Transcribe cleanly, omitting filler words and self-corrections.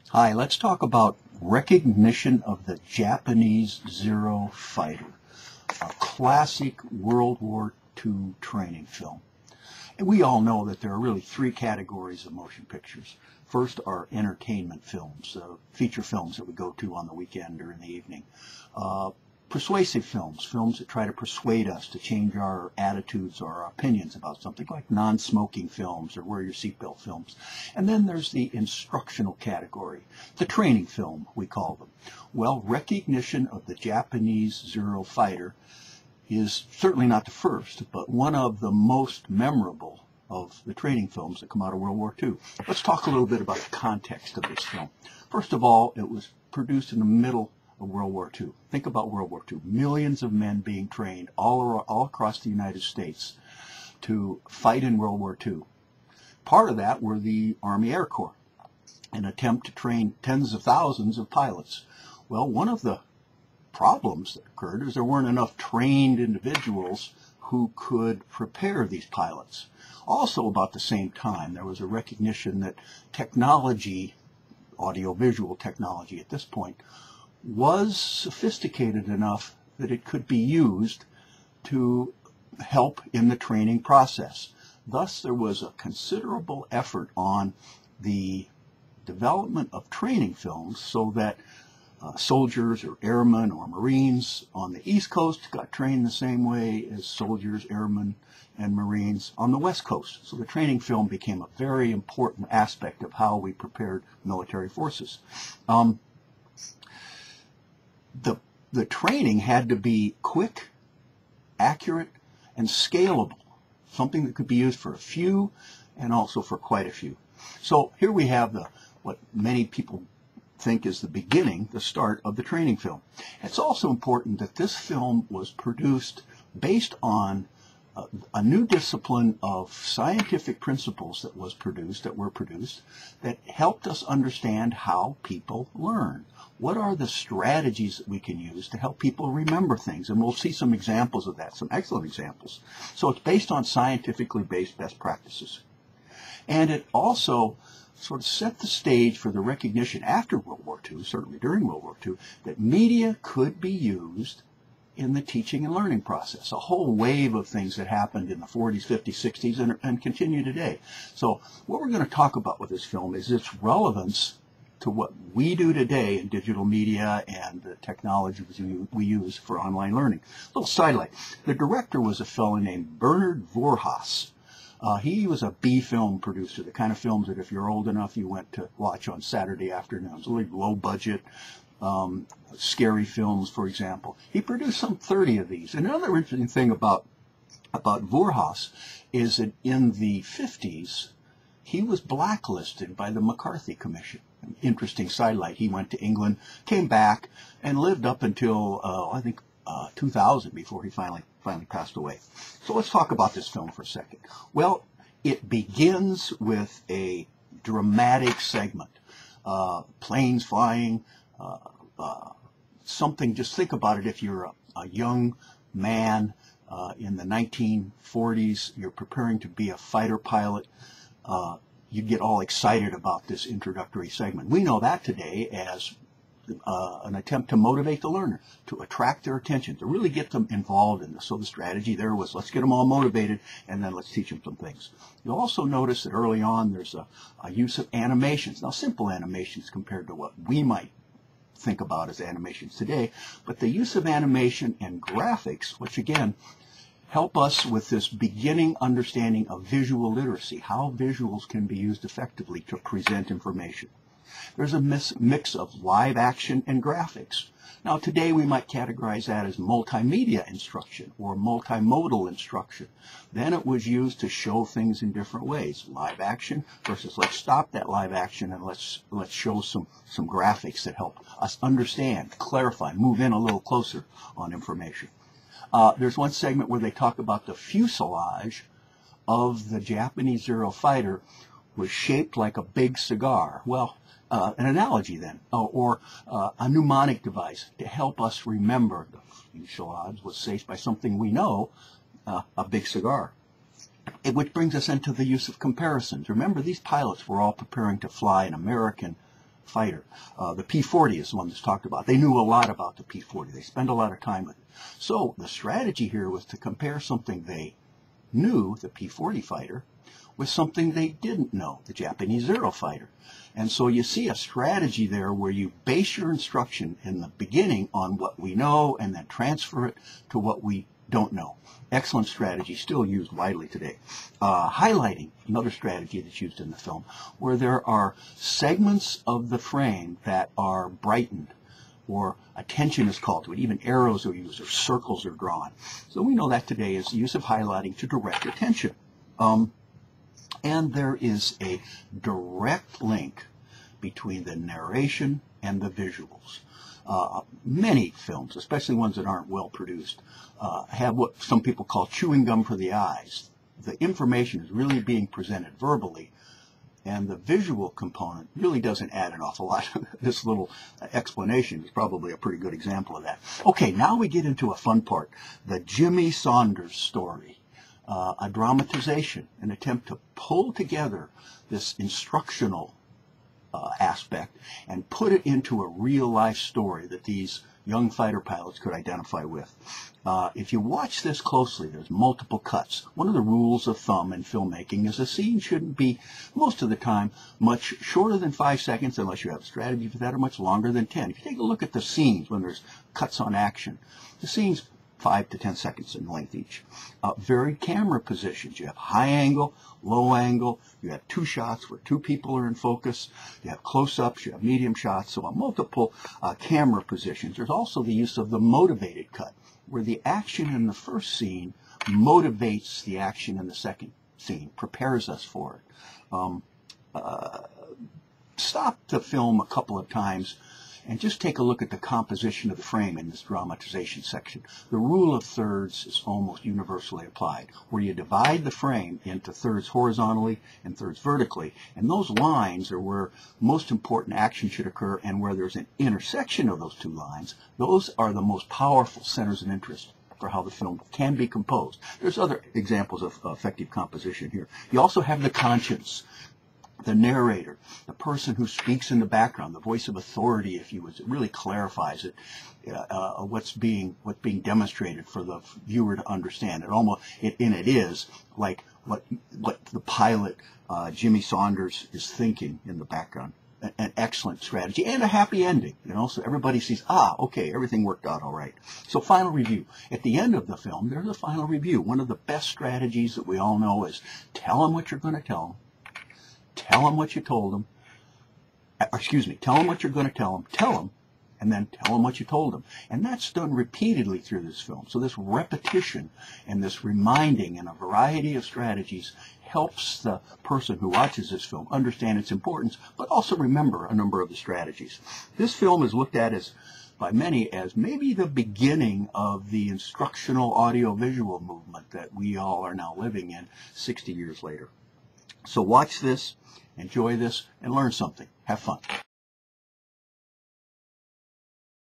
Hi, let's talk about recognition of the Japanese Zero Fighter, a classic World War II training film. And we all know that there are really three categories of motion pictures. First are entertainment films, feature films that we go to on the weekend or in the evening. Persuasive films, films that try to persuade us to change our attitudes or our opinions about something, like non-smoking films or wear your seatbelt films. And then there's the instructional category, the training film, we call them. Well, recognition of the Japanese Zero Fighter is certainly not the first, but one of the most memorable of the training films that come out of World War II. Let's talk a little bit about the context of this film. First of all, it was produced in the middle of World War II. Think about World War II. Millions of men being trained all across the United States to fight in World War II. Part of that were the Army Air Corps, an attempt to train tens of thousands of pilots. Well, one of the problems that occurred is there weren't enough trained individuals who could prepare these pilots. Also, about the same time, there was a recognition that technology, audiovisual technology at this point, was sophisticated enough that it could be used to help in the training process. Thus, there was a considerable effort on the development of training films so that soldiers or airmen or Marines on the East Coast got trained the same way as soldiers, airmen, and Marines on the West Coast. So the training film became a very important aspect of how we prepared military forces. The training had to be quick, accurate, and scalable, something that could be used for a few and also for quite a few. So here we have what many people think is the beginning, the start of the training film. It's also important that this film was produced based on a new discipline of scientific principles that were produced that helped us understand how people learn. What are the strategies that we can use to help people remember things? And we'll see some examples of that, some excellent examples. So it's based on scientifically based best practices. And it also sort of set the stage for the recognition after World War II, certainly during World War II, that media could be used in the teaching and learning process. A whole wave of things that happened in the 40s, 50s, 60s, and continue today. So what we're going to talk about with this film is its relevance to what we do today in digital media and the technologies we use for online learning. A little sidelight. The director was a fellow named Bernard Voorhaas. He was a B-film producer, the kind of films that if you're old enough you went to watch on Saturday afternoons, really low budget, scary films, for example. He produced some 30 of these. And another interesting thing about Voorhaas is that in the 50s, he was blacklisted by the McCarthy Commission. An interesting sidelight. He went to England, came back, and lived up until, I think, 2000 before he finally passed away. So let's talk about this film for a second. Well, it begins with a dramatic segment. Planes flying, something, just think about it if you're a young man in the 1940s, you're preparing to be a fighter pilot, you get all excited about this introductory segment. We know that today as an attempt to motivate the learner, to attract their attention, to really get them involved in this. So the strategy there was, let's get them all motivated, and then let's teach them some things. You'll also notice that early on there's a use of animations. Now, simple animations compared to what we might think about as animations today, but the use of animation and graphics, which again help us with this beginning understanding of visual literacy, how visuals can be used effectively to present information. There's a mix of live action and graphics. Now today we might categorize that as multimedia instruction or multimodal instruction. Then it was used to show things in different ways. Live action versus let's stop that live action and let's show some graphics that help us understand, clarify, move in a little closer on information. There's one segment where they talk about the fuselage of the Japanese Zero Fighter was shaped like a big cigar. Well, an analogy then, or a mnemonic device to help us remember the fuselage was shaped by something we know, a big cigar. Which brings us into the use of comparisons. Remember, these pilots were all preparing to fly an American fighter. The P-40 is the one that's talked about. They knew a lot about the P-40. They spent a lot of time with it. So the strategy here was to compare something they knew, the P-40 fighter, with something they didn't know, the Japanese Zero Fighter. And so you see a strategy there where you base your instruction in the beginning on what we know and then transfer it to what we don't know. Excellent strategy, still used widely today. Highlighting, another strategy that's used in the film, where there are segments of the frame that are brightened, or attention is called to it. Even arrows are used, or circles are drawn. So we know that today is the use of highlighting to direct attention. And there is a direct link between the narration and the visuals. Many films, especially ones that aren't well produced, have what some people call chewing gum for the eyes. The information is really being presented verbally, and the visual component really doesn't add an awful lot. This little explanation is probably a pretty good example of that. Okay, now we get into a fun part, the Jimmy Saunders story. A dramatization, an attempt to pull together this instructional aspect and put it into a real-life story that these young fighter pilots could identify with. If you watch this closely, there's multiple cuts. One of the rules of thumb in filmmaking is a scene shouldn't be, most of the time, much shorter than 5 seconds, unless you have a strategy for that, or much longer than 10. If you take a look at the scenes when there's cuts on action, the scenes 5 to 10 seconds in length each. Varied camera positions. You have high angle, low angle. You have 2 shots where 2 people are in focus. You have close-ups. You have medium shots. So multiple camera positions. There's also the use of the motivated cut, where the action in the first scene motivates the action in the second scene, prepares us for it. Stop the film a couple of times and just take a look at the composition of the frame in this dramatization section. The rule of thirds is almost universally applied, where you divide the frame into thirds horizontally and thirds vertically, and those lines are where most important action should occur, and where there's an intersection of those 2 lines, those are the most powerful centers of interest for how the film can be composed. There's other examples of effective composition here. You also have the conscience, the narrator, the person who speaks in the background, the voice of authority, if you would. It really clarifies it, what's being demonstrated for the viewer to understand. It is like what the pilot Jimmy Saunders is thinking in the background. An excellent strategy and a happy ending, so everybody sees, okay, everything worked out all right. So final review. At the end of the film, there's a final review. One of the best strategies that we all know is tell them what you're going to tell them. Tell them what you told them. Tell them what you're going to tell them, and then tell them what you told them. And that's done repeatedly through this film. So this repetition and this reminding and a variety of strategies helps the person who watches this film understand its importance, but also remember a number of the strategies. This film is looked at by many as maybe the beginning of the instructional audio-visual movement that we all are now living in 60 years later. So watch this, enjoy this, and learn something. Have fun.